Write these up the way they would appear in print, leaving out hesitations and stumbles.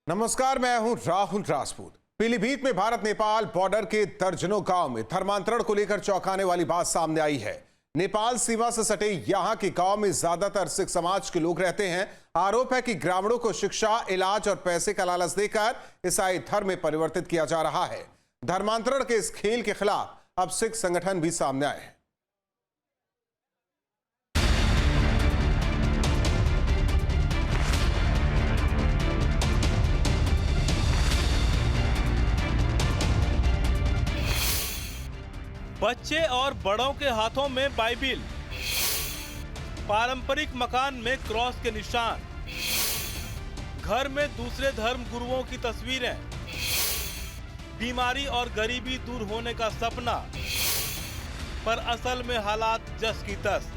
नमस्कार, मैं हूं राहुल राजपूत। पीलीभीत में भारत नेपाल बॉर्डर के दर्जनों गांव में धर्मांतरण को लेकर चौंकाने वाली बात सामने आई है। नेपाल सीमा से सटे यहां के गांव में ज्यादातर सिख समाज के लोग रहते हैं। आरोप है कि ग्रामीणों को शिक्षा, इलाज और पैसे का लालच देकर ईसाई धर्म में परिवर्तित किया जा रहा है। धर्मांतरण के इस खेल के खिलाफ अब सिख संगठन भी सामने आए हैं। बच्चे और बड़ों के हाथों में बाइबिल, पारंपरिक मकान में क्रॉस के निशान, घर में दूसरे धर्म गुरुओं की तस्वीरें, बीमारी और गरीबी दूर होने का सपना, पर असल में हालात जस की तस।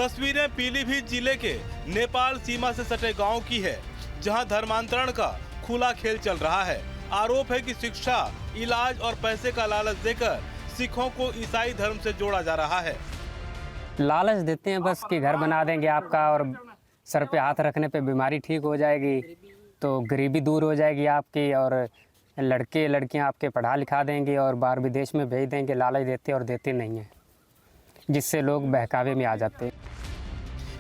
तस्वीरें पीलीभीत जिले के नेपाल सीमा से सटे गांव की है, जहां धर्मांतरण का खुला खेल चल रहा है। आरोप है कि शिक्षा, इलाज और पैसे का लालच देकर सिखों को ईसाई धर्म से जोड़ा जा रहा है। लालच देते हैं बस कि घर बना देंगे आपका, और सर पे हाथ रखने पे बीमारी ठीक हो जाएगी, तो गरीबी दूर हो जाएगी आपकी, और लड़के लड़कियां आपके पढ़ा लिखा देंगे और बाहर विदेश में भेज देंगे। लालच देते और देते नहीं हैं, जिससे लोग बहकावे में आ जाते हैं।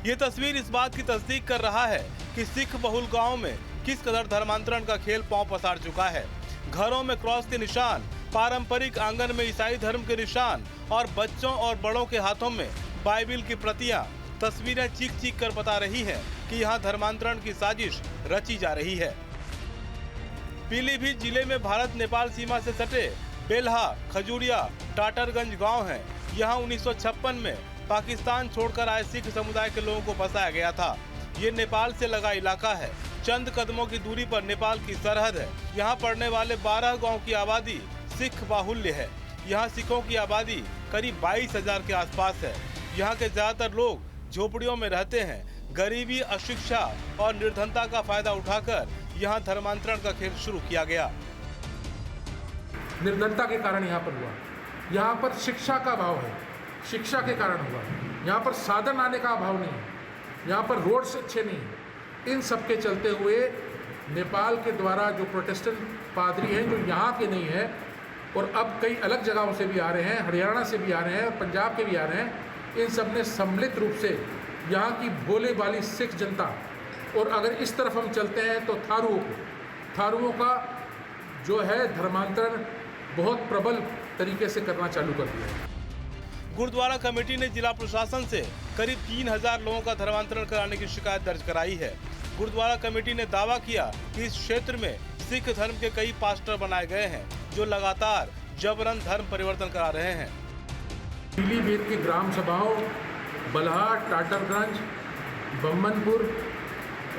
ये तस्वीर इस बात की तस्दीक कर रहा है कि सिख बहुल गांव में किस कदर धर्मांतरण का खेल पांव पसार चुका है। घरों में क्रॉस के निशान, पारंपरिक आंगन में ईसाई धर्म के निशान और बच्चों और बड़ों के हाथों में बाइबिल की प्रतियां। तस्वीरें चीख चीख कर बता रही हैं कि यहाँ धर्मांतरण की साजिश रची जा रही है। पीलीभीत जिले में भारत नेपाल सीमा से सटे बेल्हा, खजूरिया, टाटरगंज गांव हैं। यहाँ 1956 में पाकिस्तान छोड़कर आए सिख समुदाय के लोगों को बसाया गया था। ये नेपाल से लगा इलाका है। चंद कदमों की दूरी पर नेपाल की सरहद है। यहाँ पड़ने वाले 12 गाँव की आबादी सिख बाहुल्य है। यहाँ सिखों की आबादी करीब 22,000 के आसपास है। यहाँ के ज्यादातर लोग झोपड़ियों में रहते हैं। गरीबी, अशिक्षा और निर्धनता का फायदा उठाकर यहाँ धर्मांतरण का खेल शुरू किया गया। निर्धनता के कारण यहाँ पर हुआ। यहाँ पर शिक्षा का अभाव है, शिक्षा के कारण हुआ। यहाँ पर साधन आने का अभाव नहीं है, यहाँ पर रोड्स अच्छे नहीं हैं। इन सब के चलते हुए नेपाल के द्वारा जो प्रोटेस्टेंट पादरी हैं, जो यहाँ के नहीं है, और अब कई अलग जगहों से भी आ रहे हैं, हरियाणा से भी आ रहे हैं और पंजाब के भी आ रहे हैं, इन सब ने सम्मिलित रूप से यहाँ की भोले भाली सिख जनता, और अगर इस तरफ हम चलते हैं तो थारुओं का जो है धर्मांतरण बहुत प्रबल तरीके से करना चालू कर दिया है। गुरुद्वारा कमेटी ने जिला प्रशासन से करीब 3,000 लोगों का धर्मांतरण कराने की शिकायत दर्ज कराई है। गुरुद्वारा कमेटी ने दावा किया कि इस क्षेत्र में सिख धर्म के कई पास्टर बनाए गए हैं, जो लगातार जबरन धर्म परिवर्तन करा रहे हैं। पीलीभीत की ग्राम सभाओं बल्हा, टाटरगंज, बम्बनपुर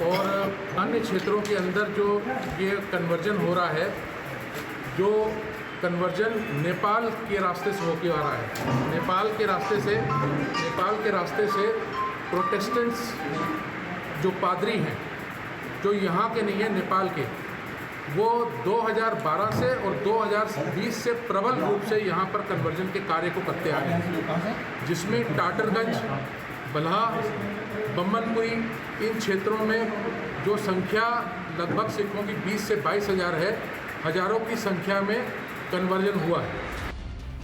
और अन्य क्षेत्रों के अंदर जो ये कन्वर्जन हो रहा है, जो कन्वर्जन नेपाल के रास्ते से होके आ रहा है। नेपाल के रास्ते से प्रोटेस्टेंट्स जो पादरी हैं, जो यहाँ के नहीं हैं, नेपाल के, वो 2012 से और 2020 से प्रबल रूप से यहाँ पर कन्वर्जन के कार्य को करते आ रहे हैं, जिसमें टाटरगंज, बल्हा, बम्बनपुरी, इन क्षेत्रों में जो संख्या लगभग सिखों की 20 से 22,000 है, हजारों की संख्या में कन्वर्जन हुआ है।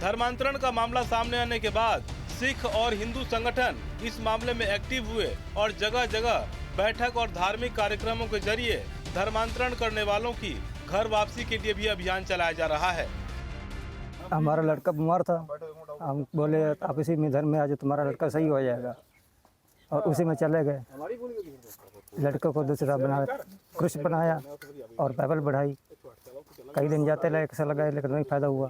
धर्मांतरण का मामला सामने आने के बाद सिख और हिंदू संगठन इस मामले में एक्टिव हुए और जगह जगह बैठक और धार्मिक कार्यक्रमों के जरिए धर्मांतरण करने वालों की घर वापसी के लिए भी अभियान चलाया जा रहा है। हमारा लड़का बीमार था, हम बोले आप इसी में धर्म में आ जाओ, तुम्हारा लड़का सही हो जाएगा, और उसी में चले गए। लड़के को दूसरा बना क्रूस बनाया और बाइबल बढ़ाई। कई दिन जाते रहे, एक साल लगाए, लेकिन नहीं फायदा हुआ।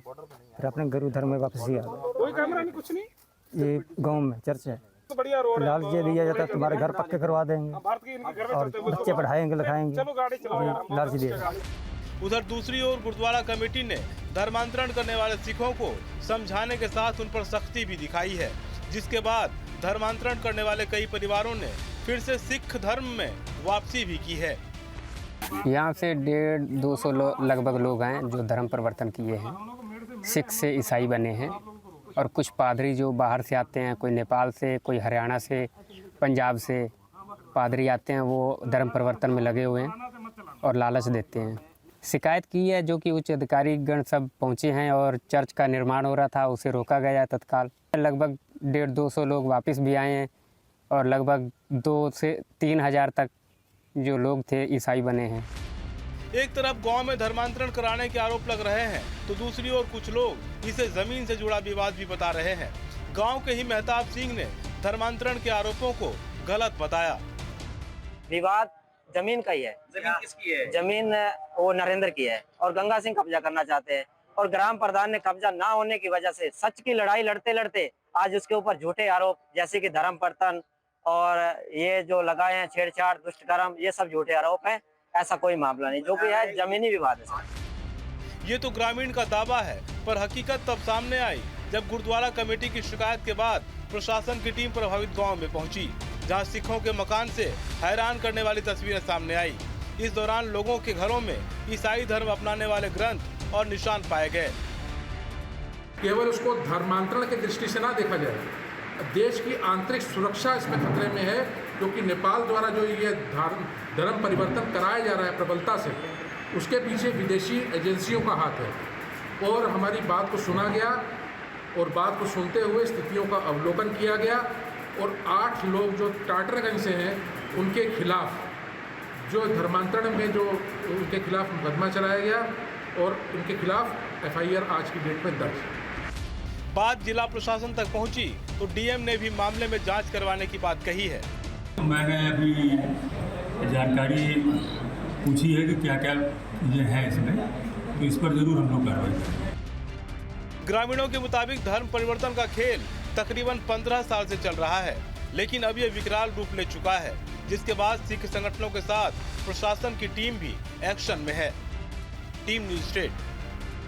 फिर अपने गुरु धर्म में वापसी आ गए। कोई कैमरा नहीं, कुछ नहीं। ये गांव में चर्च है, लालच ये दिया जाता है तुम्हारे घर पक्के करवा देंगे और बच्चे पढ़ाएंगे लिखाएंगे, लालच दिया। उधर दूसरी ओर गुरुद्वारा कमेटी ने धर्मांतरण करने वाले सिखों को समझाने के साथ उन पर सख्ती भी दिखाई है, जिसके बाद धर्मांतरण करने वाले कई परिवारों ने फिर से सिख धर्म में वापसी भी की है। यहाँ से 150-200 लगभग लोग हैं जो धर्म परिवर्तन किए हैं, सिख से ईसाई बने हैं, और कुछ पादरी जो बाहर से आते हैं, कोई नेपाल से, कोई हरियाणा से, पंजाब से पादरी आते हैं, वो धर्म परिवर्तन में लगे हुए हैं। और लालच देते हैं। शिकायत की है, जो कि उच्च अधिकारी गण सब पहुँचे हैं और चर्च का निर्माण हो रहा था उसे रोका गया तत्काल। लगभग 150-200 लोग वापस भी आए हैं और लगभग 2 से 3 हज़ार तक जो लोग थे ईसाई बने हैं। एक तरफ गांव में धर्मांतरण कराने के आरोप लग रहे हैं तो दूसरी ओर कुछ लोग इसे जमीन से जुड़ा विवाद भी बता रहे हैं। गांव के ही मेहताब सिंह ने धर्मांतरण के आरोपों को गलत बताया। विवाद जमीन का ही है। जमीन किसकी है? जमीन वो नरेंद्र की है और गंगा सिंह कब्जा करना चाहते हैं और ग्राम प्रधान ने कब्जा ना होने की वजह से सच की लड़ाई लड़ते लड़ते आज उसके ऊपर झूठे आरोप जैसे कि धर्म परिवर्तन और ये जो लगाए हैं छेड़छाड़ दुष्कर्म, ये सब झूठे आरोप हैं। ऐसा कोई मामला नहीं, जो कि है जमीनी विवाद है। ये तो ग्रामीण का दावा है, पर हकीकत तब सामने आई जब गुरुद्वारा कमेटी की शिकायत के बाद प्रशासन की टीम प्रभावित गांव में पहुंची, जहां सिखों के मकान से हैरान करने वाली तस्वीरें सामने आई। इस दौरान लोगों के घरों में ईसाई धर्म अपनाने वाले ग्रंथ और निशान पाए गए। केवल उसको धर्मांतरण की दृष्टि से ना देखा जाए, देश की आंतरिक सुरक्षा इसमें खतरे में है, क्योंकि नेपाल द्वारा जो ये धर्म परिवर्तन कराया जा रहा है प्रबलता से, उसके पीछे विदेशी एजेंसियों का हाथ है। और हमारी बात को सुना गया और बात को सुनते हुए स्थितियों का अवलोकन किया गया और 8 लोग जो टाटरगंज से हैं उनके खिलाफ जो धर्मांतरण में जो उनके खिलाफ मुकदमा चलाया गया और उनके खिलाफ FIR आज की डेट में दर्ज। बात जिला प्रशासन तक पहुंची तो डीएम ने भी मामले में जांच करवाने की बात कही है। मैंने अभी जानकारी पूछी है कि क्या क्या ये है इसमें, तो इस पर जरूर हम लोग कार्रवाई करेंगे। ग्रामीणों के मुताबिक धर्म परिवर्तन का खेल तकरीबन 15 साल से चल रहा है, लेकिन अब ये विकराल रूप ले चुका है, जिसके बाद सिख संगठनों के साथ प्रशासन की टीम भी एक्शन में है। Team news state.